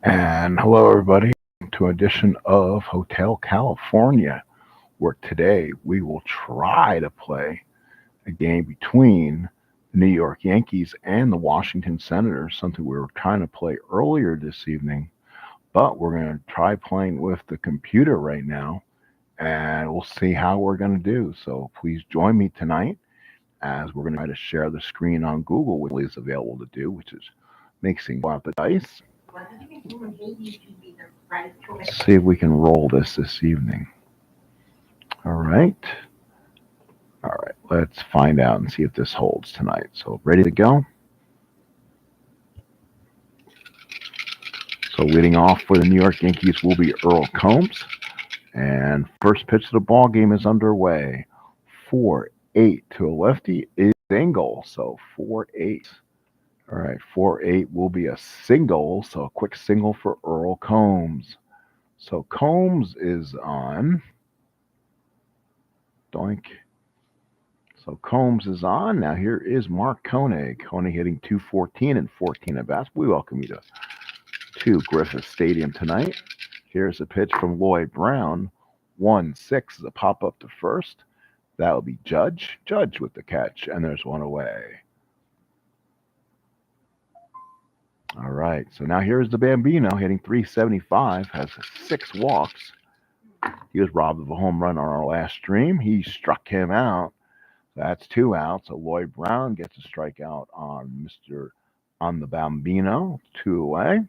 And hello, everybody, to an edition of Hotel California, where today we will try to play a game between the New York Yankees and the Washington Senators, something we were trying to play earlier this evening, but we're going to try playing with the computer right now, and we'll see how we're going to do. So please join me tonight as we're going to try to share the screen on Google, which is available to do, which is mixing out the dice. See if we can roll this evening. All right. All right. Let's find out and see if this holds tonight. So, ready to go? So, leading off for the New York Yankees will be Earl Combs. And first pitch of the ball game is underway. 4-8 to a lefty is single. So, 4-8. All right. 4-8 will be a single. So, a quick single for Earl Combs. So, Combs is on. Doink. So Combs is on. Now here is Mark Koenig. Koenig hitting 214 and 14 at bats. We welcome you to Griffith Stadium tonight. Here's a pitch from Lloyd Brown. 1-6 is a pop up to first. That'll be Judge. Judge with the catch, and there's one away. All right. So now here's the Bambino hitting 375, has 6 walks. He was robbed of a home run on our last stream. He struck him out. That's 2 outs. So Lloyd Brown gets a strikeout on the Bambino, 2 away.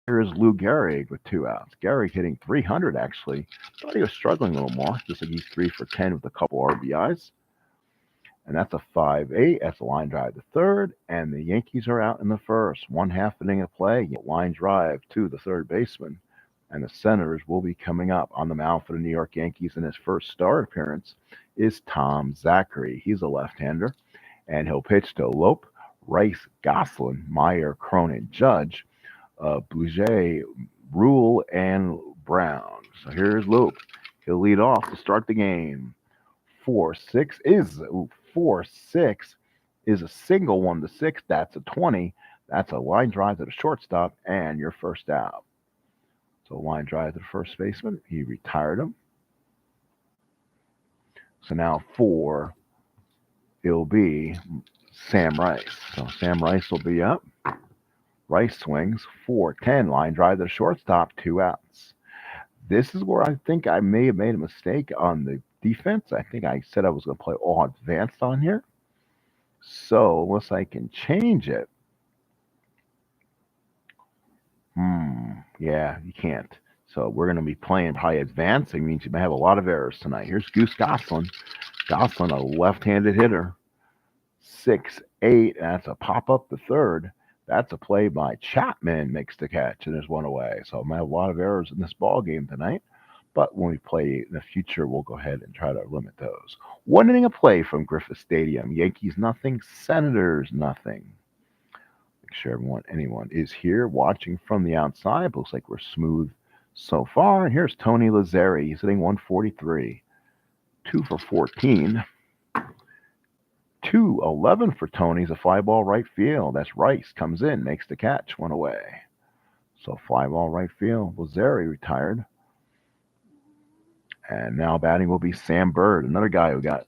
Here's Lou Gehrig with 2 outs. Gehrig hitting 300 actually. Thought he was struggling a little more. Just like he's 3 for 10 with a couple RBIs. And that's a 5-8. That's a line drive to third. And the Yankees are out in the first. 1/2 inning of play. Line drive to the third baseman. And the Senators will be coming up. On the mound for the New York Yankees in his first start appearance is Tom Zachary. He's a left-hander, and he'll pitch to Lope, Rice, Goslin, Meyer, Cronin, Judge, Bouger, Rule, and Brown. So here's Lope. He'll lead off to start the game. 4-6 is a single 1-6. That's a 20. That's a line drive to the shortstop, and your first out. So line drive to the first baseman. He retired him. So now it'll be Sam Rice. So Sam Rice will be up. Rice swings 4-10. Line drive to the shortstop. 2 outs. This is where I think I may have made a mistake on the defense. I think I said I was going to play all advanced on here. So unless I can change it. Yeah, you can't. So we're going to be playing high advancing. Means you may have a lot of errors tonight. Here's Goose Goslin. Goslin, a left-handed hitter. 6-8. That's a pop up the third. That's a play by Chapman. Makes the catch, and there's one away. So I might have a lot of errors in this ball game tonight. But when we play in the future, we'll go ahead and try to limit those. 1 inning of play from Griffith Stadium. Yankees nothing. Senators nothing. Make sure anyone is here watching from the outside. Looks like we're smooth so far. And here's Tony Lazzeri. He's hitting 143. 2 for 14. 2-11 for Tony's a fly ball right field. That's Rice. Comes in, makes the catch, 1 away. So fly ball right field. Lazzeri retired. And now batting will be Sam Bird, another guy who got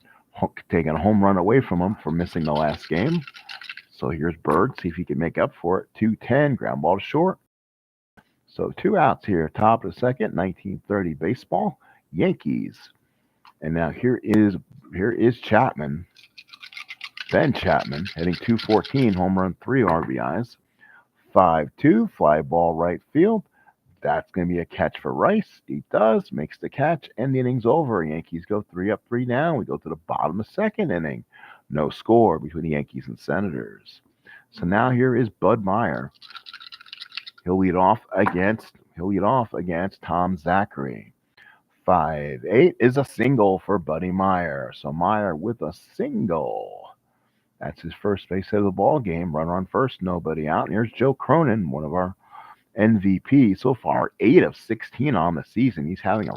taken a home run away from him for missing the last game. So here's Bird, see if he can make up for it. 2-10, ground ball to short. So 2 outs here, top of the second, 1930 baseball, Yankees. And now here is Chapman, Ben Chapman, hitting 214, home run, 3 RBIs. 5-2, fly ball right field. That's going to be a catch for Rice. He does, makes the catch, and the inning's over. Yankees go 3 up, 3 down. We go to the bottom of the second inning. No score between the Yankees and Senators. So now here is Bud Meyer. He'll lead off against Tom Zachary. 5-8 is a single for Buddy Meyer. So Meyer with a single. That's his first base hit of the ball game. Runner on first, nobody out. And here's Joe Cronin, one of our MVP so far, 8 of 16 on the season. He's having a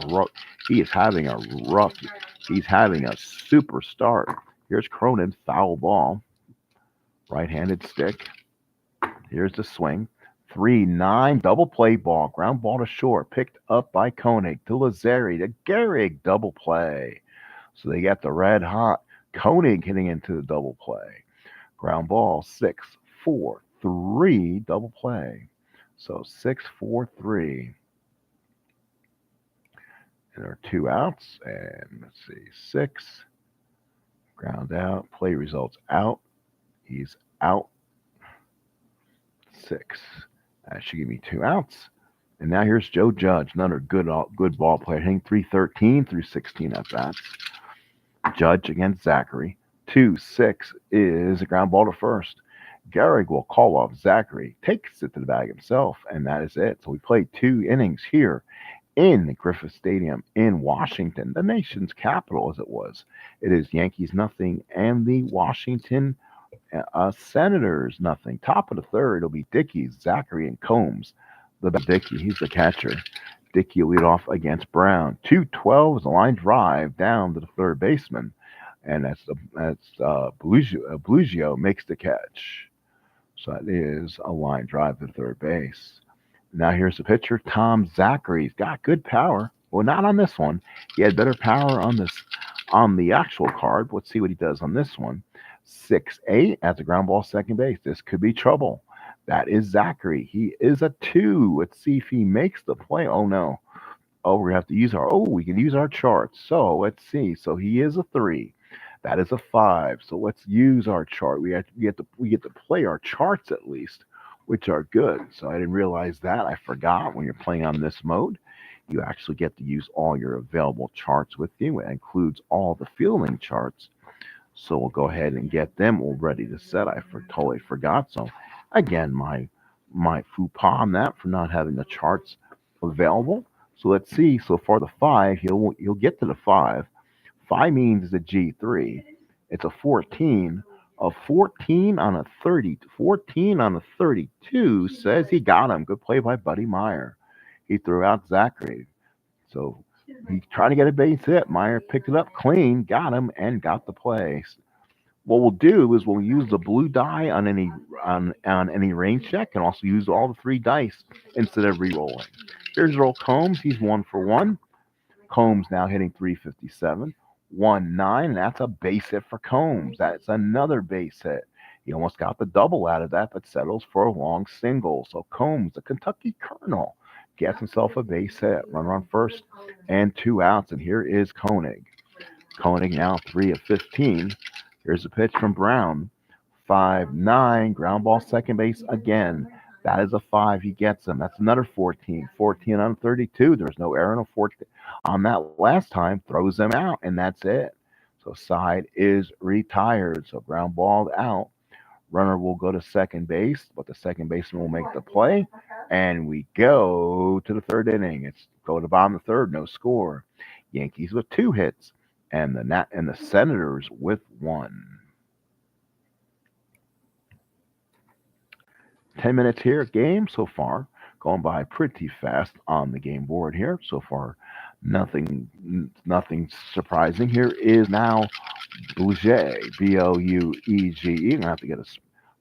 super start. Here's Cronin, foul ball, right-handed stick. Here's the swing, 3-9, double play ball, ground ball to short, picked up by Koenig to Lazari to Gehrig, double play. So they got the red hot Koenig hitting into the double play. Ground ball 6-4-3, double play. So 6-4-3. And there are 2 outs. And let's see, 6. Ground out. Play results out. He's out. 6. That should give me 2 outs. And now here's Joe Judge, another good ball player, hitting .313 through 16 at bats. Judge against Zachary. 2-6 is a ground ball to first. Gehrig will call off Zachary, takes it to the bag himself, and that is it. So we played 2 innings here in Griffith Stadium in Washington, the nation's capital as it was. It is Yankees nothing and the Washington Senators nothing. Top of the third, it'll be Dickey, Zachary, and Combs. The Dickey, he's the catcher. Dickey will lead off against Brown. 2-12 is a line drive down to the third baseman, and that's Blugio makes the catch. So that is a line drive to third base. Now here's the pitcher, Tom Zachary. He's got good power. Well, not on this one. He had better power on the actual card. Let's see what he does on this one. 6-8 as a ground ball second base. This could be trouble. That is Zachary. He is a 2. Let's see if he makes the play. Oh no. Oh, we have to use we can use our charts. So let's see. So he is a 3. That is a 5. So let's use our chart. We get to play our charts at least, which are good. So I didn't realize that. I forgot when you're playing on this mode, you actually get to use all your available charts with you. It includes all the fielding charts. So we'll go ahead and get them all ready to set. I totally forgot. So again, my faux pas on that for not having the charts available. So let's see. So for the 5, he'll get to the 5. 5 means it's a G3. It's a 14. A 14 on a 30. 14 on a 32 says he got him. Good play by Buddy Meyer. He threw out Zachary. So he's trying to get a base hit. Meyer picked it up clean, got him, and got the play. What we'll do is we'll use the blue die on any rain check, and also use all the 3 dice instead of re-rolling. Here's Earl Combs. He's 1 for 1. Combs now hitting .357. 1-9, and that's a base hit for Combs. That's another base hit. He almost got the double out of that, but settles for a long single. So Combs, the Kentucky Colonel, gets himself a base hit. Runner on first and 2 outs. And here is Koenig. Koenig now 3 of 15. Here's a pitch from Brown. 5-9, ground ball second base again. That is a 5. He gets him. That's another 14. 14 on 32. There's no error, no 14 on that last time. Throws them out, and that's it. So side is retired. So ground ball out. Runner will go to second base, but the second baseman will make the play. And we go to the third inning. It's go to the bottom of the third, no score. Yankees with 2 hits, and the Senators with 1. 10 minutes here, game so far, going by pretty fast on the game board here. So far, nothing surprising. Here is now Bouget, Bouege. I'm gonna have to get a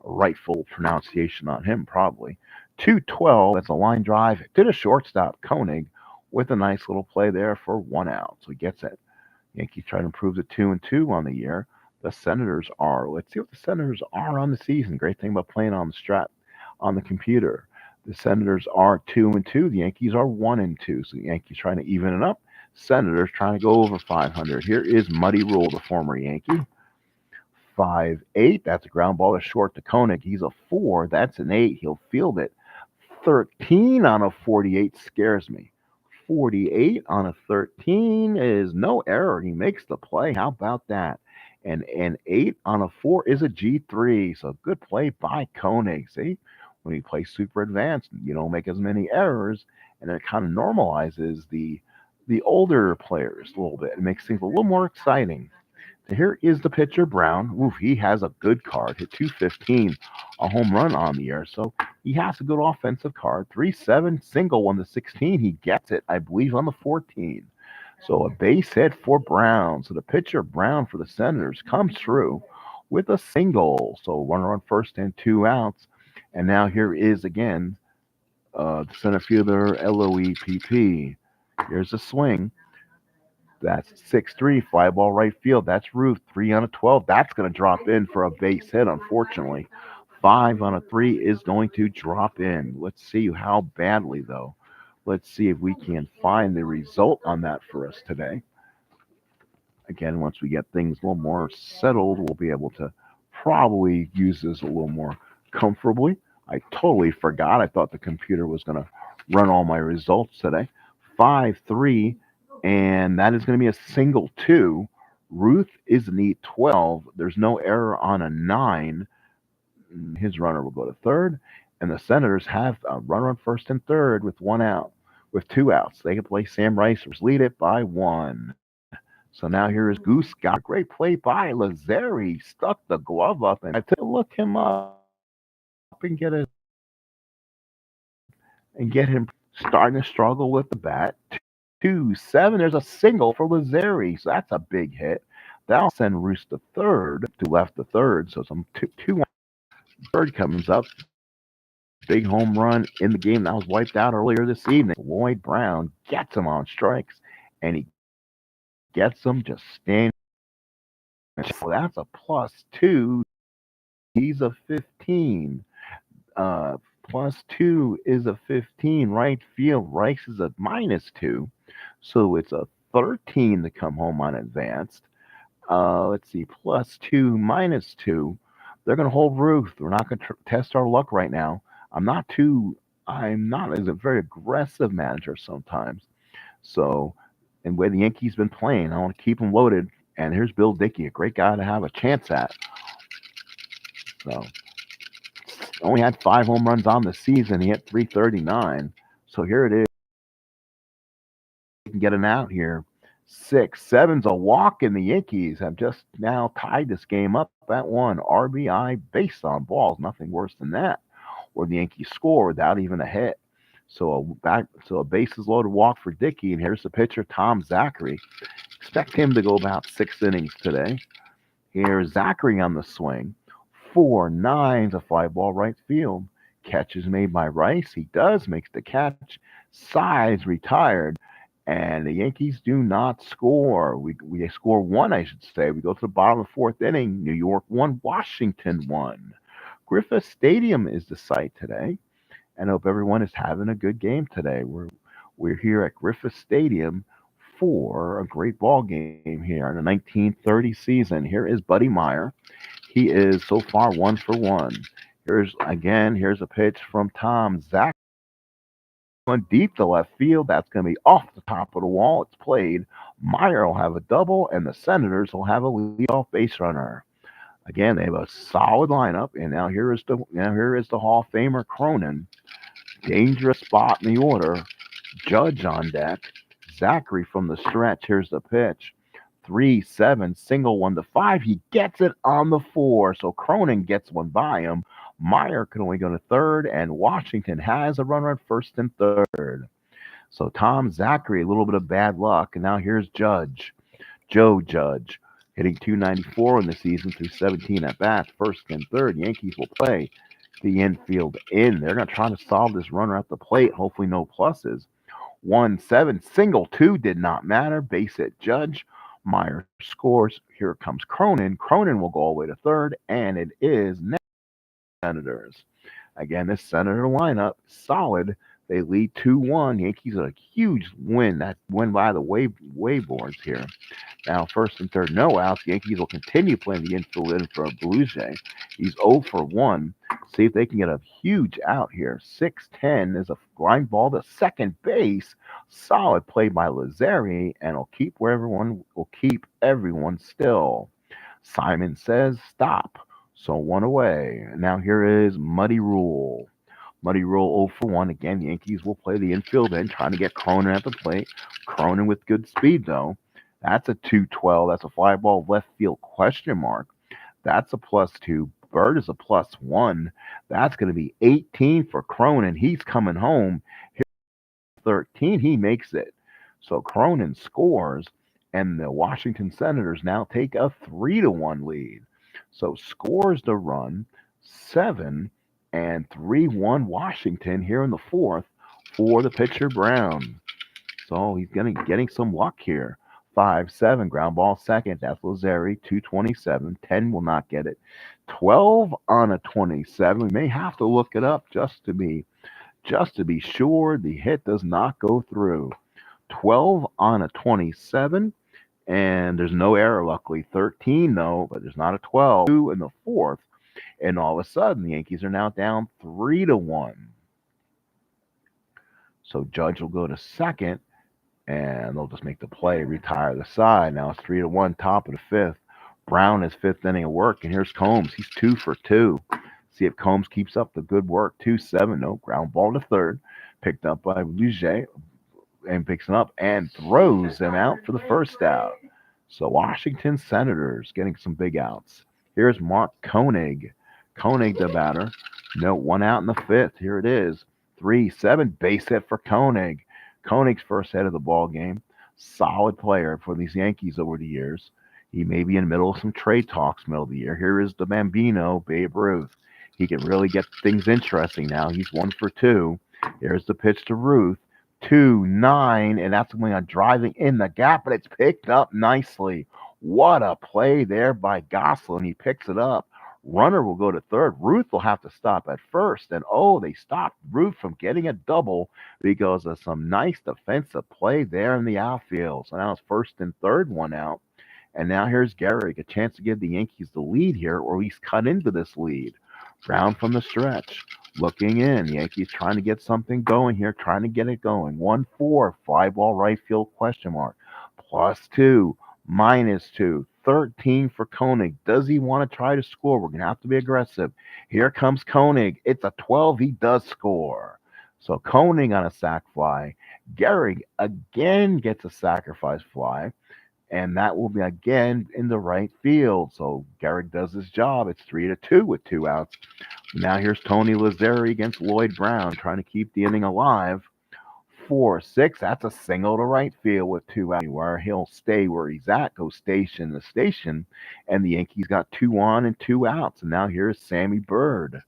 rightful pronunciation on him probably. 2-12. That's a line drive to the shortstop Koenig with a nice little play there for 1 out. So he gets it. Yankees trying to improve to 2-2 on the year. The Senators are. Let's see what the Senators are on the season. Great thing about playing on the strat on the computer. The Senators are 2-2. The Yankees are 1-2. So the Yankees trying to even it up. Senators trying to go over 500. Here is Muddy Rule, the former Yankee. 5-8. That's a ground ball to short to Koenig. He's a 4. That's an 8. He'll field it. 13 on a 48 scares me. 48 on a 13 is no error. He makes the play. How about that? And an 8 on a 4 is a G3. So good play by Koenig. See? When you play super advanced, you don't make as many errors, and it kind of normalizes the older players a little bit. It makes things a little more exciting. So here is the pitcher, Brown. Oof, he has a good card. Hit .215, a home run on the year. So he has a good offensive card. 3-7 single on the 16. He gets it, I believe, on the 14. So a base hit for Brown. So the pitcher, Brown, for the Senators comes through with a single. So runner on first and 2 outs. And now here is again The center fielder, LOEPP. Here's a swing. That's 6-3, fly ball right field. That's Ruth, 3 on a 12. That's going to drop in for a base hit, unfortunately. 5 on a 3 is going to drop in. Let's see how badly, though. Let's see if we can find the result on that for us today. Again, once we get things a little more settled, we'll be able to probably use this a little more comfortably. I totally forgot. I thought the computer was going to run all my results today. 5-3, and that is going to be a single two. Ruth is need 12. There's no error on a 9. His runner will go to third, and the Senators have a runner on first and third with one out, with two outs. They can play Sam Rice, lead it by one. So now here is Goose. Got a great play by Lazari. Stuck the glove up and I took a look him up and get him starting to struggle with the bat. 2-7. There's a single for Lazari. So that's a big hit. That'll send Roos to third, to left to third. So some two third comes up. Big home run in the game that was wiped out earlier this evening. Lloyd Brown gets him on strikes, and he gets him just standing. So that's a +2. He's a 15. +2 is a 15. Right field. Rice is a -2. So it's a 13 to come home on advanced. Let's see. +2, -2. They're going to hold Ruth. We're not going to test our luck right now. I'm not as a very aggressive manager sometimes. So, and the way the Yankees been playing, I want to keep them loaded. And here's Bill Dickey, a great guy to have a chance at. So, only had 5 home runs on the season. He hit 339. So here it is. You can get an out here. 6-7's a walk, and the Yankees have just now tied this game up at 1 RBI based on balls. Nothing worse than that. Or the Yankees score without even a hit. So a bases loaded walk for Dickey, and here's the pitcher, Tom Zachary. Expect him to go about 6 innings today. Here's Zachary on the swing. 4-9's a fly ball right field. Catch is made by Rice. He makes the catch. Sides retired. And the Yankees do not score. We score 1, I should say. We go to the bottom of the 4th inning. New York 1, Washington 1. Griffith Stadium is the site today. And I hope everyone is having a good game today. We're here at Griffith Stadium for a great ball game here in the 1930 season. Here is Buddy Meyer. He is so far 1 for 1. Here's a pitch from Tom Zach. One deep to left field. That's going to be off the top of the wall. It's played. Meyer will have a double, and the Senators will have a leadoff base runner. Again, they have a solid lineup, and now here is the Hall of Famer Cronin. Dangerous spot in the order. Judge on deck. Zachary from the stretch. Here's the pitch. 3-7, single 1-5. He gets it on the 4, so Cronin gets one by him. Meyer can only go to third, and Washington has a runner at first and third. So Tom Zachary, a little bit of bad luck, and now here's Judge. Joe Judge, hitting .294 in the season through 17 at bats, first and third. Yankees will play the infield in. They're going to try to solve this runner at the plate. Hopefully no pluses. 1-7, single 2 did not matter. Base hit Judge. Meyer scores. Here comes Cronin. Cronin will go all the way to third, and it is Senators. Again, this Senator lineup, solid. They lead 2-1. Yankees a huge win. That win by the wayboards here. Now, first and third, no outs. Yankees will continue playing the infield in for Blue Jay. He's 0 for 1. See if they can get a huge out here. 6-10 is a grind ball to second base. Solid play by Lazari, and will keep everyone still. Simon says stop. So 1 away. Now here is Muddy Rule. Muddy Rule 0 for 1. Again, the Yankees will play the infield in, trying to get Cronin at the plate. Cronin with good speed, though. That's a 2-12. That's a fly ball left field question mark. That's a +2. Bird is a +1. That's going to be 18 for Cronin. He's coming home. Here's 13. He makes it. So Cronin scores, and the Washington Senators now take a 3-1 lead. So scores the run, 7, And 3-1 Washington here in the fourth for the pitcher Brown. So he's getting some luck here. 5-7 ground ball second. That's Lazzeri. 227. 10 will not get it. 12 on a 27. We may have to look it up just to be sure the hit does not go through. 12 on a 27, and there's no error, luckily. 13, though, but there's not a 12. 2 in the fourth, and all of a sudden, the Yankees are now down 3-1. So Judge will go to second, and they'll just make the play, retire the side. Now it's 3-1, top of the fifth. Brown is fifth inning of work, and here's Combs. He's 2 for 2. See if Combs keeps up the good work. 2-7, no ground ball to third, picked up by Luge, and picks him up and throws him out for the first out. So Washington Senators getting some big outs. Here's Mark Koenig. Koenig, the batter. No, 1 out in the fifth. Here it is. 3-7, base hit for Koenig. Koenig's first hit of the ball game. Solid player for these Yankees over the years. He may be in the middle of some trade talks middle of the year. Here is the Bambino, Babe Ruth. He can really get things interesting now. He's 1 for 2. Here's the pitch to Ruth. 2-9, and that's going on driving in the gap, but it's picked up nicely. What a play there by Goslin. He picks it up. Runner will go to third. Ruth will have to stop at first, and they stopped Ruth from getting a double because of some nice defensive play there in the outfield. So now it's first and third, 1 out. And now here's Gehrig, a chance to give the Yankees the lead here, or at least cut into this lead. Brown from the stretch. Looking in. Yankees trying to get something going here, trying to get it going. 1-4, fly ball right field, question mark. +2, -2, 13 for Koenig. Does he want to try to score? We're going to have to be aggressive. Here comes Koenig. It's a 12. He does score. So Koenig on a sac fly. Gehrig again gets a sacrifice fly. And that will be again in the right field. So Gehrig does his job. It's 3-2 with 2 outs. Now here's Tony Lazzeri against Lloyd Brown, trying to keep the inning alive. 4-6. That's a single to right field with 2 outs. Where he'll stay where he's at, go station to station. And the Yankees got 2 on and 2 outs. And now here's Sammy Bird.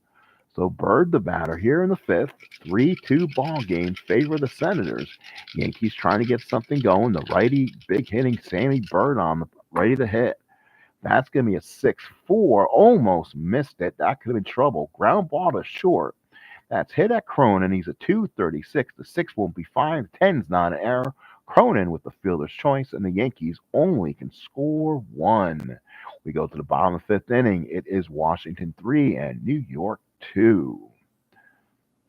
So Bird, the batter, here in the fifth. 3-2 ball game, favor the Senators. Yankees trying to get something going. The righty, big hitting Sammy Bird on the ready to hit. That's going to be a 6-4. Almost missed it. That could have been trouble. Ground ball to short. That's hit at Cronin. He's a 236. The 6 won't be fine. The 10's not an error. Cronin with the fielder's choice, and the Yankees only can score 1. We go to the bottom of the fifth inning. It is Washington 3 and New York 2.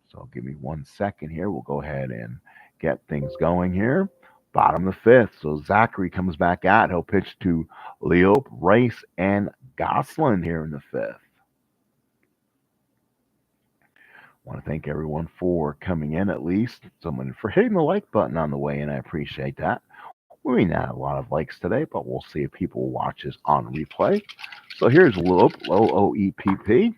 So give me 1 second here. We'll go ahead and get things going here. Bottom of the fifth. So Zachary comes back out. He'll pitch to Leop, Rice, and Goslin here in the fifth. I want to thank everyone for coming in, at least someone for hitting the like button on the way in. I appreciate that. We may not have a lot of likes today, but we'll see if people watch this on replay. So here's Leop, Loepp.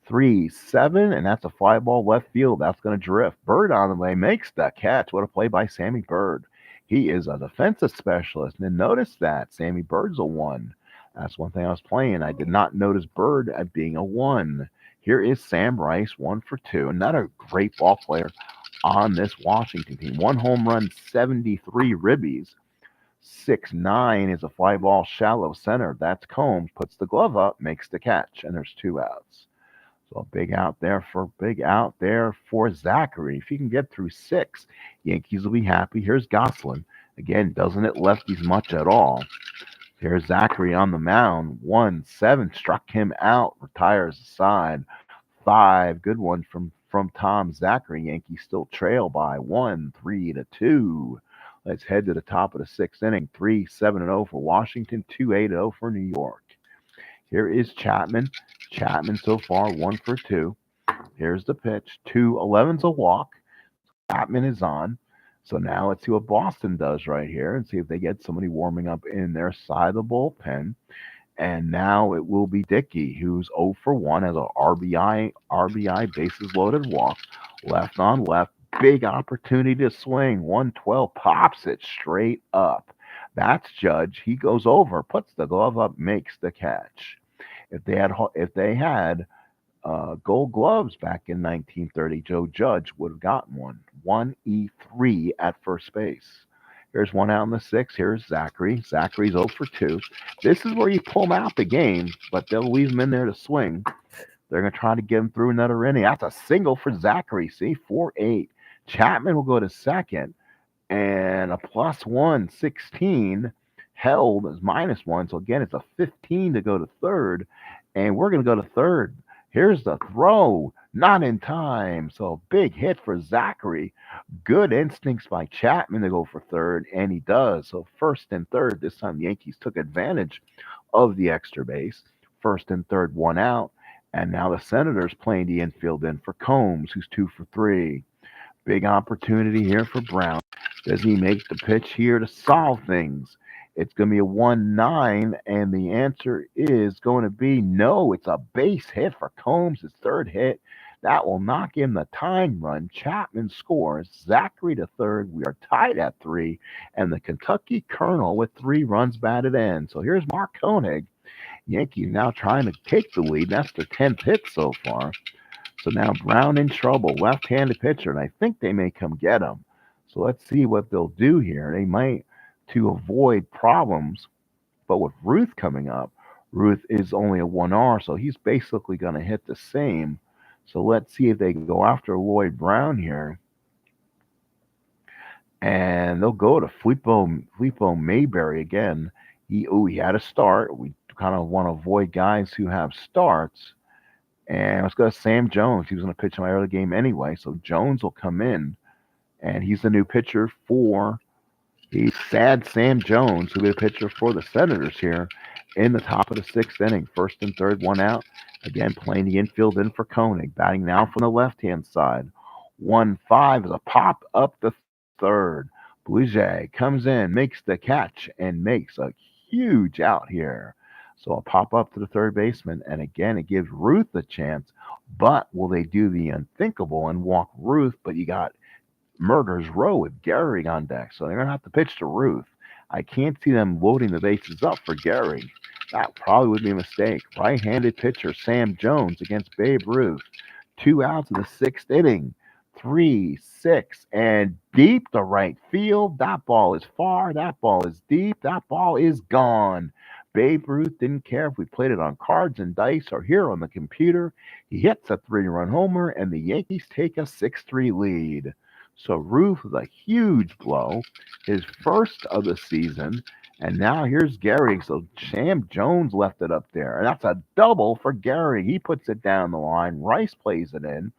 3-7, and that's a fly ball left field. That's going to drift. Bird on the way makes the catch. What a play by Sammy Bird. He is a defensive specialist. And notice that Sammy Bird's a 1. That's one thing I was playing. I did not notice Bird at being a 1. Here is Sam Rice, 1 for 2. Another great ball player on this Washington team. 1 home run, 73 ribbies. 6-9 is a fly ball shallow center. That's Combs. Puts the glove up, makes the catch, and there's 2 outs. So a big out there for Zachary. If he can get through 6, Yankees will be happy. Here's Goslin. Again, doesn't it lefties much at all. Here's Zachary on the mound. 1-7, struck him out, retires the side. 5, good one from Tom Zachary. Yankees still trail by 1, 3-2. Let's head to the top of the 6th inning. 3-7-0 for Washington, 2-8-0 for New York. Here is Chapman. Chapman so far 1 for 2. Here's the pitch. 2-11's a walk. Chapman is on. So now let's see what Boston does right here and see if they get somebody warming up in their side of the bullpen. And now it will be Dickey, who's 0 for 1 as a RBI bases loaded walk. Left on left. Big opportunity to swing. 112 pops it straight up. That's Judge. He goes over, puts the glove up, makes the catch. If they had Gold Gloves back in 1930. Joe Judge would have gotten one. 1E3 at first base. Here's one out in the sixth. Here's Zachary. Zachary's 0 for 2. This is where you pull him out the game, but they'll leave him in there to swing. They're going to try to get him through another inning. That's a single for Zachary. See, 4-8. Chapman will go to second, and a +1, 16 held as -1. So again, it's a 15 to go to third, and we're going to go to third. Here's the throw, not in time. So big hit for Zachary. Good instincts by Chapman to go for third, and he does. So first and third, this time the Yankees took advantage of the extra base. First and third, one out. And now the Senators playing the infield in for Combs, who's 2 for 3. Big opportunity here for Brown. Does he make the pitch here to solve things? It's going to be a 1-9, and the answer is going to be no. It's a base hit for Combs, his third hit. That will knock in the tying run. Chapman scores. Zachary to third. We are tied at 3, and the Kentucky Colonel with 3 runs batted in. So here's Mark Koenig. Yankees now trying to take the lead. That's their 10th hit so far. So now Brown in trouble, left-handed pitcher, and I think they may come get him. So let's see what they'll do here. They might to avoid problems, but with Ruth coming up, Ruth is only a 1R, so he's basically going to hit the same. So let's see if they go after Lloyd Brown here. And they'll go to Filippo Mayberry again. He had a start. We kind of want to avoid guys who have starts. And let's go to Sam Jones. He was going to pitch in my early game anyway, so Jones will come in. And he's the new pitcher for the sad Sam Jones, who will be a pitcher for the Senators here in the top of the sixth inning. First and third, one out. Again, playing the infield in for Koenig. Batting now from the left-hand side. 1-5 is a pop up the third. Bouger comes in, makes the catch, and makes a huge out here. So a pop up to the third baseman, and again, it gives Ruth a chance. But will they do the unthinkable and walk Ruth? But you got Murder's Row with Gehrig on deck, so they're going to have to pitch to Ruth. I can't see them loading the bases up for Gehrig. That probably would be a mistake. Right-handed pitcher Sam Jones against Babe Ruth. 2 outs in the sixth inning. 3-6, and deep to right field. That ball is far. That ball is deep. That ball is gone. Babe Ruth didn't care if we played it on cards and dice or here on the computer. He hits a 3-run homer, and the Yankees take a 6-3 lead. So Ruth with a huge blow, his first of the season. And now here's Gehrig. So Sam Jones left it up there. And that's a double for Gehrig. He puts it down the line. Rice plays it in.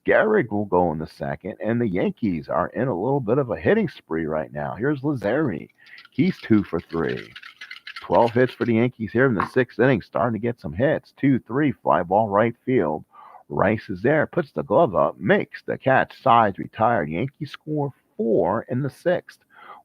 Gehrig will go in the second. And the Yankees are in a little bit of a hitting spree right now. Here's Lazzeri. He's 2 for 3. 12 hits for the Yankees here in the sixth inning. Starting to get some hits. 2-3, fly ball right field. Rice is there, puts the glove up, makes the catch, sides retired. Yankees score 4 in the sixth.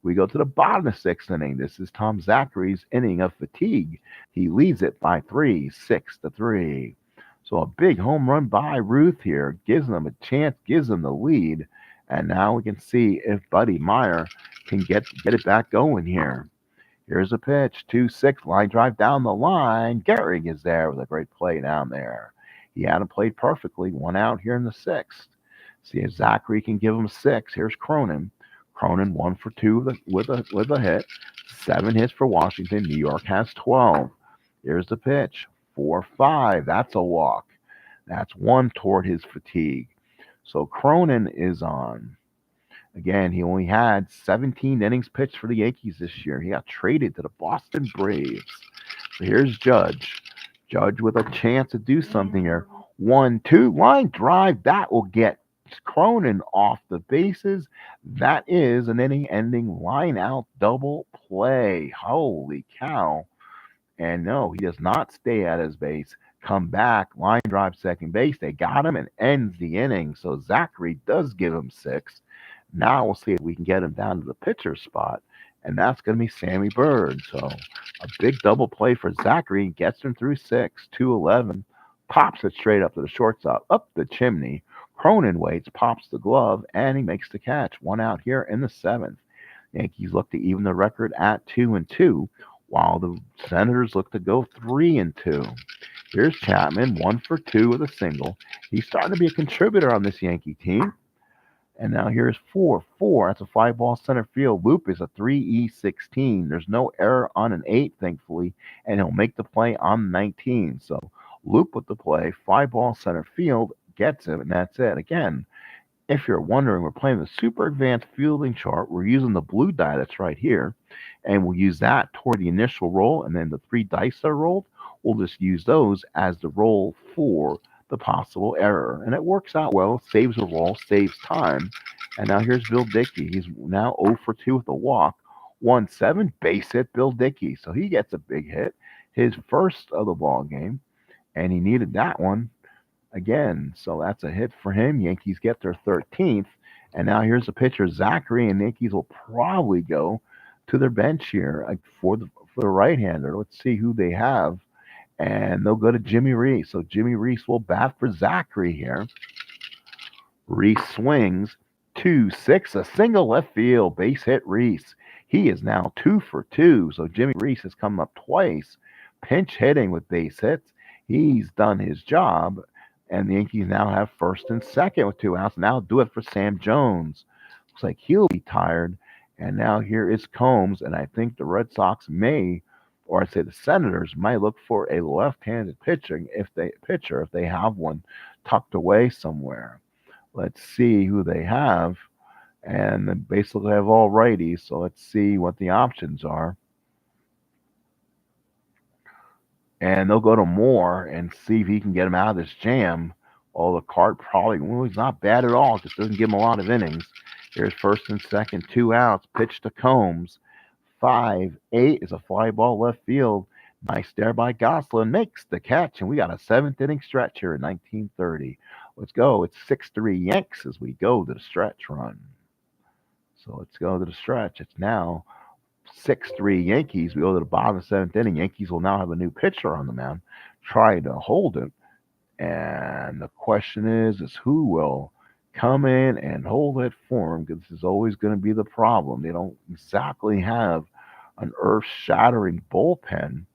We go to the bottom of the sixth inning. This is Tom Zachary's inning of fatigue. He leads it by 3, 6-3. So a big home run by Ruth here gives them a chance, gives them the lead. And now we can see if Buddy Meyer can get it back going here. Here's a pitch, 2-6, line drive down the line. Gehrig is there with a great play down there. He hadn't played perfectly. 1 out here in the sixth. See if Zachary can give him 6. Here's Cronin. Cronin 1 for 2 with a hit. 7 hits for Washington. New York has 12. Here's the pitch. 4-5. That's a walk. That's 1 toward his fatigue. So Cronin is on. Again, he only had 17 innings pitched for the Yankees this year. He got traded to the Boston Braves. So here's Judge. Judge with a chance to do something here. 1-2 line drive. That will get Cronin off the bases. That is an inning-ending line-out double play. Holy cow. And no, he does not stay at his base. Come back, line drive second base. They got him and ends the inning. So Zachary does give him 6. Now we'll see if we can get him down to the pitcher spot. And that's going to be Sammy Bird. So a big double play for Zachary. Gets him through 6, 2-11. Pops it straight up to the shortstop, up the chimney. Cronin waits, pops the glove, and he makes the catch. 1 out here in the seventh. Yankees look to even the record at 2-2. while the Senators look to go 3-2. Here's Chapman, 1 for 2 with a single. He's starting to be a contributor on this Yankee team. And now here's 4-4. That's a fly ball center field. Loop is a 3E16. There's no error on an 8, thankfully, and he'll make the play on 19. So Loop with the play, fly ball center field, gets him, and that's it. Again, if you're wondering, we're playing the super advanced fielding chart. We're using the blue die that's right here, and we'll use that toward the initial roll, and then the 3 dice that are rolled, we'll just use those as the roll for the possible error. And it works out well, saves a roll, saves time. And now here's Bill Dickey. He's now 0 for 2 with a walk. 1-7, base hit Bill Dickey. So he gets a big hit, his first of the ball game, and he needed that one again. So that's a hit for him. Yankees get their 13th. And now here's the pitcher, Zachary, and Yankees will probably go to their bench here for the right-hander. Let's see who they have. And they'll go to Jimmy Reese. So Jimmy Reese will bat for Zachary here. Reese swings 2-6, a single left field, base hit Reese. He is now 2 for 2. So Jimmy Reese has come up twice, pinch hitting with base hits. He's done his job, and the Yankees now have first and second with 2 outs. Now do it for Sam Jones. Looks like he'll be tired. And now here is Combs, and I think the Red Sox may, or I'd say the Senators might look for a left-handed pitcher if they have one tucked away somewhere. Let's see who they have, and they basically have all righties. So let's see what the options are. And they'll go to Moore and see if he can get him out of this jam. Oh, the card probably, well, he's not bad at all. Just doesn't give him a lot of innings. Here's first and second, 2 outs. Pitch to Combs. 5-8 is a fly ball left field. Nice there by Goslin. Makes the catch, and we got a 7th inning stretch here in 1930. Let's go. It's 6-3 Yanks as we go to the stretch run. So let's go to the stretch. It's now 6-3 Yankees. We go to the bottom of the 7th inning. Yankees will now have a new pitcher on the mound trying to hold it. And the question is who will come in and hold it for them, because this is always going to be the problem. They don't exactly have an earth-shattering bullpen.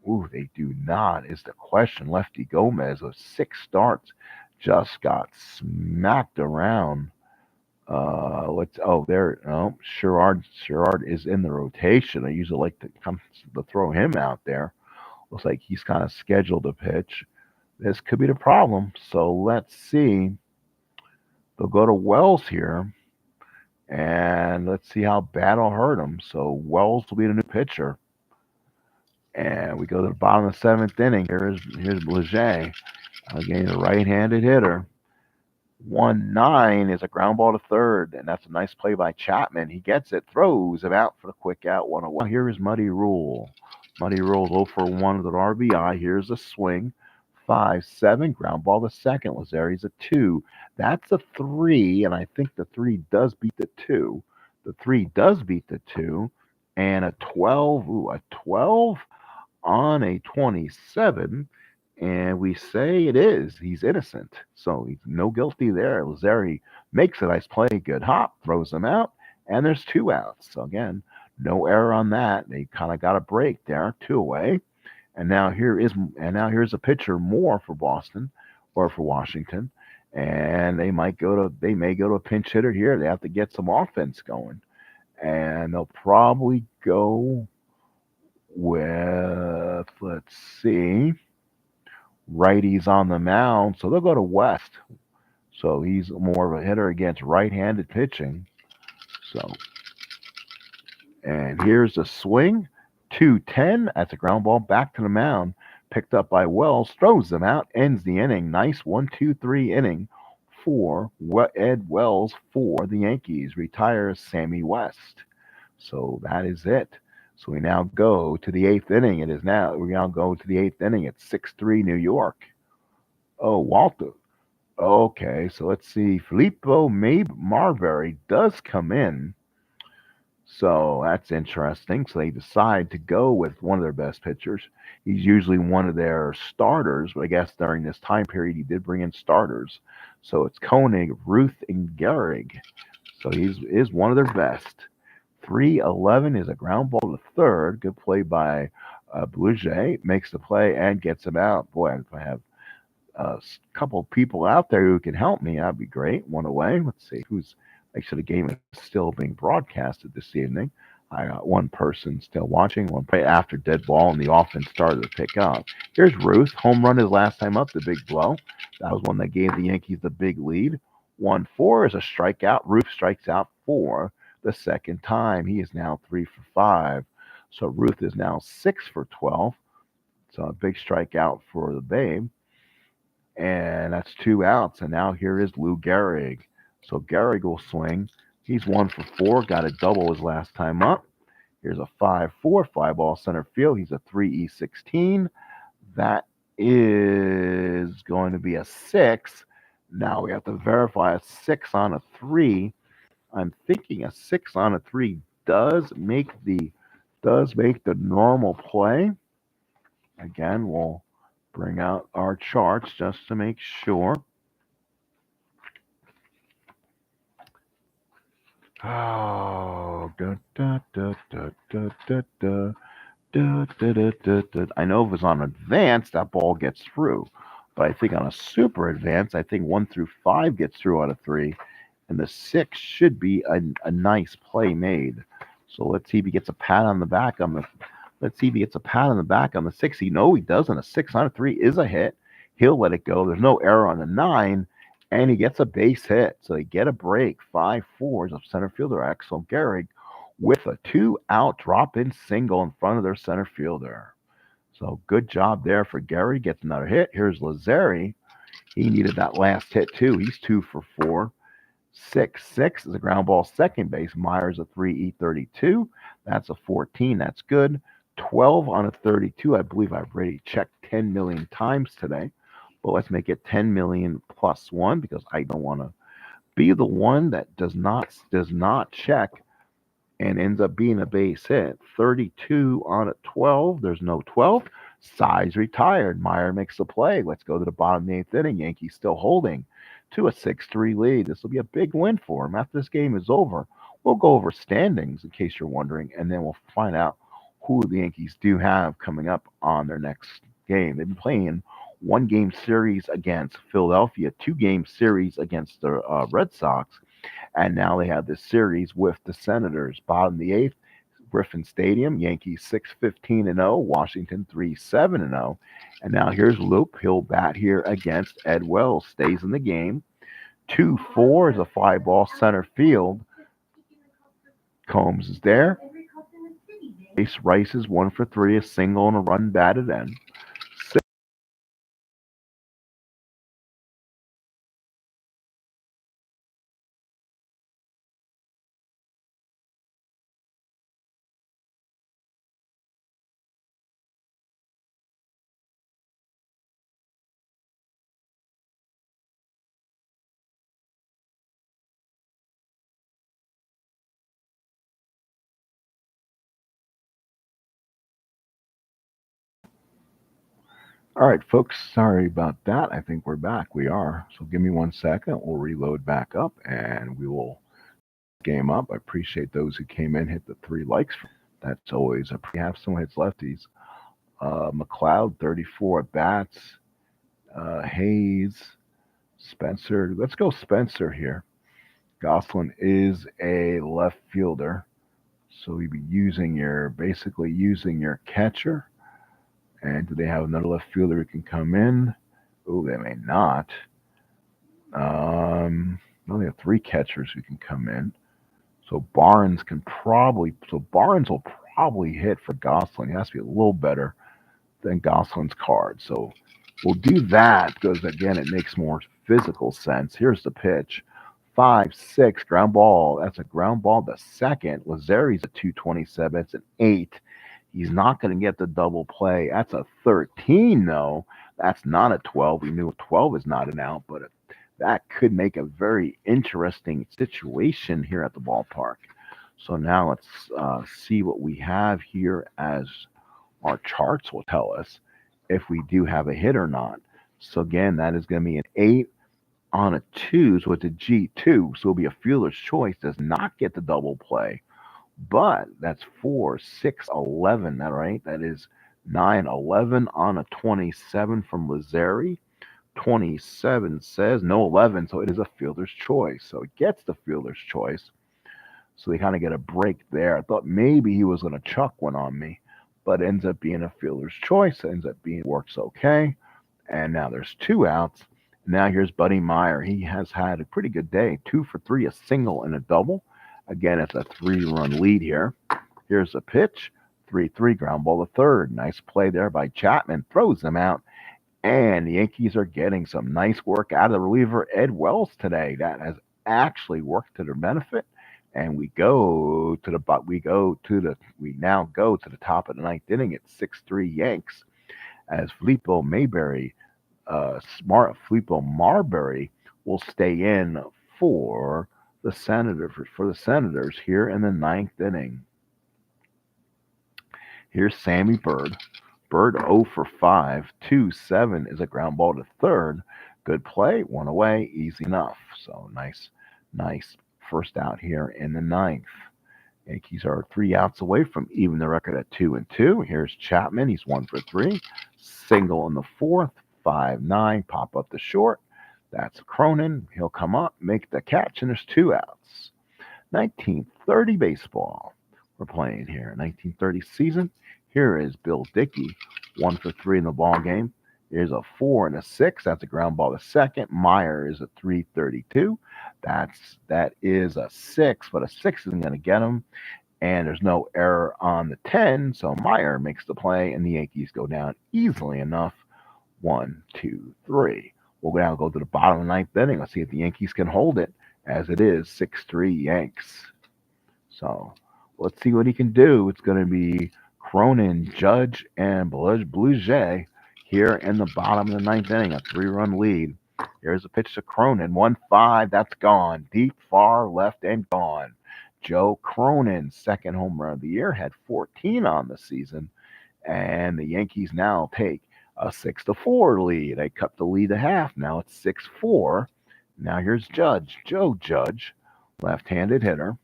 Ooh, they do not, is the question. Lefty Gomez with 6 starts just got smacked around. Sherrard is in the rotation. I usually like to throw him out there. Looks like he's kind of scheduled to pitch. This could be the problem. So let's see. They'll go to Wells here, and let's see how bad it'll hurt him. So Wells will be the new pitcher. And we go to the bottom of the 7th inning. Here's Leger, again, a right-handed hitter. 1-9 is a ground ball to third, and that's a nice play by Chapman. He gets it, throws him out for the quick out, 1-away. Here is Muddy Rule. Muddy Rule 0 for 1 with an RBI. Here's a swing. 5-7, ground ball to second. Lazari's a 2. That's a 3, and I think the 3 does beat the 2. The 3 does beat the 2, and a 12. Ooh, a 12 on a 27. And we say it is. He's innocent. So he's no guilty there. Lazari makes a nice play. Good hop. Throws him out. And there's 2 outs. So again, no error on that. They kind of got a break there. 2 away. And now here's a pitcher, Moore, for Boston or for Washington. And they may go to a pinch hitter here. They have to get some offense going. And they'll probably go with, let's see, righties on the mound. So they'll go to West. So he's more of a hitter against right-handed pitching. So, and here's a swing. 2-10. That's a ground ball back to the mound. Picked up by Wells. Throws them out. Ends the inning. Nice 1-2-3 inning for Ed Wells for the Yankees. Retires Sammy West. So that is it. So we now go to the 8th inning. We now go to the 8th inning. It's 6-3 New York. Oh, Walter. Okay, so let's see. Filippo Marbury does come in. So that's interesting. So they decide to go with one of their best pitchers. He's usually one of their starters, but I guess during this time period he did bring in starters. So it's Koenig, Ruth, and Gehrig. So he is one of their best. 3-11 is a ground ball to third. Good play by Bouger. Makes the play and gets him out. Boy, if I have a couple people out there who can help me, that'd be great. One away. Let's see who's. Make sure the game is still being broadcasted this evening. I got one person still watching, one play after dead ball, and the offense started to pick up. Here's Ruth. Home run his last time up, the big blow. That was one that gave the Yankees the big lead. 1-4 is a strikeout. Ruth strikes out for the second time. He is now 3 for 5. So Ruth is now 6 for 12. So a big strikeout for the Babe. And that's 2 outs. And now here is Lou Gehrig. So Gehrig will swing. He's 1 for 4. Got a double his last time up. Here's a 5-4 fly ball center field. He's a 3-16. That is going to be a 6. Now we have to verify a 6 on a 3. I'm thinking a 6 on a 3 does make the normal play. Again, we'll bring out our charts just to make sure. Oh, da, da, da, da, da, da, da. Da, da, da, da, da. I know if it's on advanced, that ball gets through. But I think on a super advanced, I think 1 through 5 gets through out of 3. And the 6 should be a nice play made. So let's see if he gets a pat on the back on the. Let's see if he gets a pat on the back on the 6. He doesn't. A 6 on a 3 is a hit. He'll let it go. There's no error on the 9, and he gets a base hit. So they get a break. 5-4 of center fielder Axel Gehrig with a 2-out drop-in single in front of their center fielder. So good job there for Gehrig. Gets another hit. Here's Lazzeri. He needed that last hit too. He's 2 for 4. 6-6 is a ground ball second base. Myers a 3-32. That's a 14. That's good. 12 on a 32. I believe I've already checked 10 million times today. But let's make it 10 million plus 1 because I don't want to be the one that does not check and ends up being a base hit. 32 on a 12. There's no 12. Size retired. Meyer makes the play. Let's go to the bottom of the 8th inning. Yankees still holding to a 6-3 lead. This will be a big win for them. After this game is over, we'll go over standings in case you're wondering, and then we'll find out who the Yankees do have coming up on their next game. They've been playing 1-game series against Philadelphia, 2-game series against the Red Sox, and now they have this series with the Senators. Bottom of the 8th, Griffin Stadium, Yankees 6-15-0, Washington 3-7-0. And now here's Loop. He'll bat here against Ed Wells. Stays in the game. 2-4 is a fly ball center field. Combs is there. Ace Rice is 1 for 3, a single and a run batted in. All right, folks, sorry about that. I think we're back. We are. So give me 1 second. We'll reload back up and we will game up. I appreciate those who came in, hit the 3 likes. That's always a have some hits lefties. McLeod, 34 at bats. Hayes, Spencer. Let's go Spencer here. Goslin is a left fielder. So you'd be basically using your catcher. And do they have another left fielder who can come in? Oh, they may not. No, they have 3 catchers who can come in. So Barnes will probably hit for Goslin. He has to be a little better than Goslin's card. So we'll do that because, again, it makes more physical sense. Here's the pitch. 5-6, ground ball. That's a ground ball to second. Lazzeri's a 227. It's an 8. He's not going to get the double play. That's a 13, though. That's not a 12. We knew a 12 is not an out, but that could make a very interesting situation here at the ballpark. So now let's see what we have here as our charts will tell us if we do have a hit or not. So again, that is going to be an 8 on a 2, so it's a G2. So it'll be a fielder's choice. Does not get the double play. But that's 4, 6, 11. All right, that is 9, 11 on a 27 from Lazari. 27 says no 11, so it is a fielder's choice. So it gets the fielder's choice. So they kind of get a break there. I thought maybe he was going to chuck one on me, but it ends up being a fielder's choice. It ends up being works okay. And now there's two outs. Now here's Buddy Meyer. He has had a pretty good day. 2 for 3, a single and a double. Again, it's a 3-run lead here. Here's a pitch. 3-3, ground ball to third. Nice play there by Chapman. Throws him out. And the Yankees are getting some nice work out of the reliever Ed Wells today. That has actually worked to their benefit. And we now go to the top of the ninth inning at 6-3 Yanks as Filippo Marbury will stay in for the Senators here in the ninth inning. Here's Sammy Bird. Bird 0 for 5. 2-7 is a ground ball to third. Good play, one away, easy enough. So nice first out here in the ninth. Yankees are 3 outs away from even the record at 2-2. Here's Chapman. He's 1 for 3. Single in the fourth. 5-9. Pop up the short. That's Cronin. He'll come up, make the catch, and there's 2 outs. 1930 baseball. We're playing here. 1930 season. Here is Bill Dickey. 1 for 3 in the ball game. Here's a 4 and a 6. That's a ground ball to second. Meyer is a 332. That is a 6, but a 6 isn't going to get him. And there's no error on the 10, so Meyer makes the play, and the Yankees go down easily enough. 1, 2, 3. We'll now go to the bottom of the ninth inning. Let's see if the Yankees can hold it, as it is 6-3 Yanks. So let's see what he can do. It's going to be Cronin, Judge, and Bluget here in the bottom of the ninth inning, a 3-run lead. Here's a pitch to Cronin, 1-5, that's gone. Deep, far left, and gone. Joe Cronin, second home run of the year, had 14 on the season, and the Yankees now take a 6-4 lead. They cut the lead to half. Now it's 6-4. Now here's Joe Judge, left-handed hitter,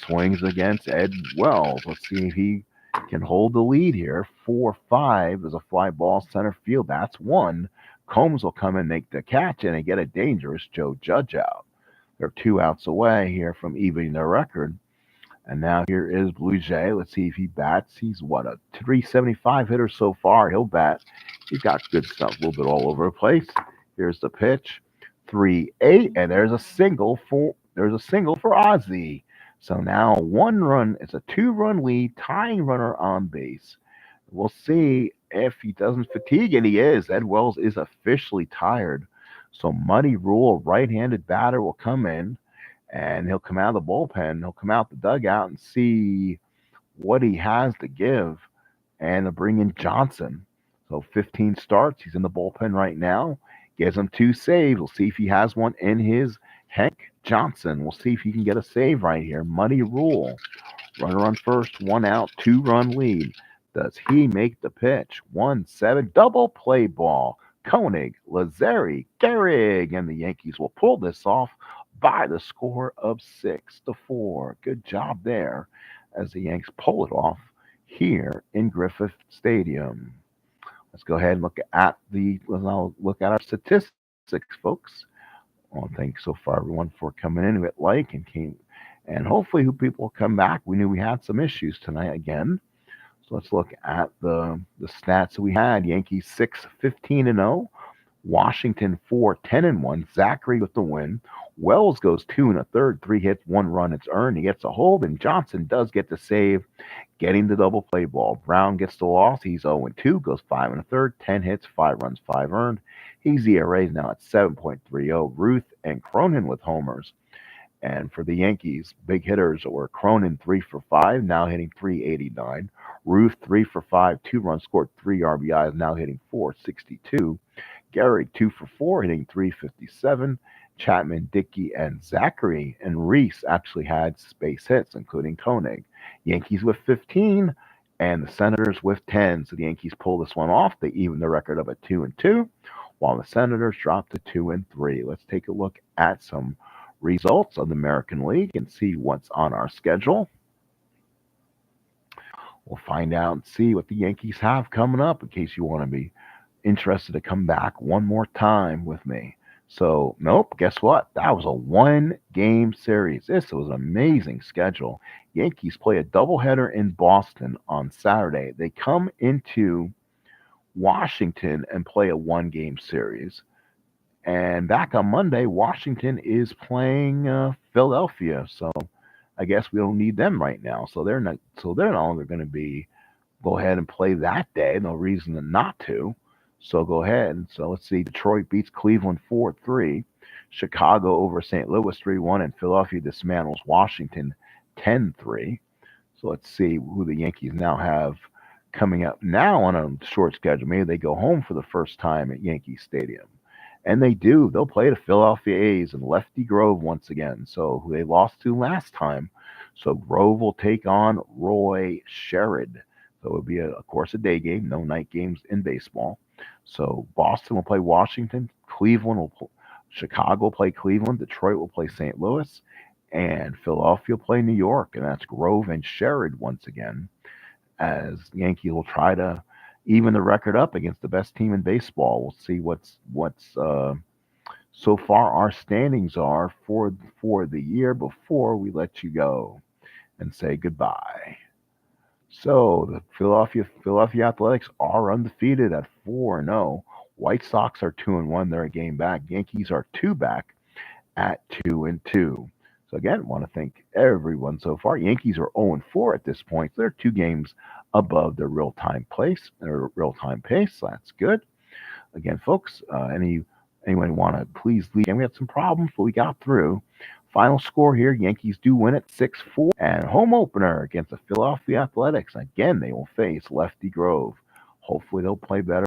swings against Ed Wells. Let's see if he can hold the lead here. 4-5 is a fly ball center field. That's one. Combs will come and make the catch and they get a dangerous Joe Judge out. They're 2 outs away here from evening their record. And now here is Bluget. Let's see if he bats. He's a 375 hitter so far. He'll bat. He's got good stuff, a little bit all over the place. Here's the pitch. 3-8, and there's a single for Ozzie. So now 1 run, it's a 2-run lead, tying runner on base. We'll see if he doesn't fatigue, and he is. Ed Wells is officially tired. So Muddy Rule, right-handed batter, will come in, and he'll come out of the bullpen. He'll come out the dugout and see what he has to give, and they'll bring in Johnson. So 15 starts. He's in the bullpen right now. Gives him 2 saves. We'll see if he has one in his Hank Johnson. We'll see if he can get a save right here. Muddy Rule. Runner on first, 1 out, 2-run lead. Does he make the pitch? 1-7, double play ball. Koenig, Lazari, Gehrig, and the Yankees will pull this off by the score of 6-4. Good job there as the Yanks pull it off here in Griffith Stadium. Let's go ahead and look at our statistics, folks. Well, thanks so far, everyone, for coming in with and hopefully people will come back. We knew we had some issues tonight again. So let's look at the stats that we had. Yankees 6-15-0. Washington 4-10-1. Zachary with the win. Wells goes 2 1/3, 3 hits, 1 run. It's earned. He gets a hold, and Johnson does get the save, getting the double play ball. Brown gets the loss. He's 0-2, goes 5 1/3, 10 hits, 5 runs, 5 earned. His ERA is now at 7.30. Ruth and Cronin with homers. And for the Yankees, big hitters were Cronin 3 for 5, now hitting 389. Ruth 3 for 5, 2 runs scored, 3 RBIs, now hitting 462. Gehrig 2 for 4, hitting 357. Chapman, Dickey, and Zachary and Reese actually had base hits, including Koenig. Yankees with 15, and the Senators with 10. So the Yankees pull this one off. They even the record of a 2-2, while the Senators drop to 2-3. Let's take a look at some results of the American League and see what's on our schedule. We'll find out and see what the Yankees have coming up in case you want to be interested to come back one more time with me. So, nope, guess what? That was a 1 game series. This was an amazing schedule. Yankees play a doubleheader in Boston on Saturday. They come into Washington and play a 1 game series. And back on Monday, Washington is playing Philadelphia. So I guess we don't need them right now. So they're not. So they're no longer going to be go ahead and play that day. No reason not to. So go ahead. So let's see. Detroit beats Cleveland 4-3. Chicago over St. Louis 3-1. And Philadelphia dismantles Washington 10-3. So let's see who the Yankees now have coming up now on a short schedule. Maybe they go home for the first time at Yankee Stadium. And they do. They'll play the Philadelphia A's in Lefty Grove once again. So who they lost to last time. So Grove will take on Roy Sherrod. So it'll be, of course, a day game. No night games in baseball. So Boston will play Washington. Chicago will play Cleveland. Detroit will play St. Louis. And Philadelphia will play New York. And that's Grove and Sherrod once again. As Yankees will try to even the record up against the best team in baseball. We'll see what's so far our standings are for the year before we let you go and say goodbye. So the Philadelphia Athletics are undefeated at 4-0. White Sox are 2-1. They're a game back. Yankees are 2 back at 2-2. So again, want to thank everyone so far. Yankees are 0-4 at this point. So they're 2 games above their real-time pace. So that's good. Again, folks, anyone want to please leave? And we had some problems, but we got through. Final score here: Yankees do win it 6-4, and home opener against the Philadelphia Athletics. Again, they will face Lefty Grove. Hopefully, they'll play better.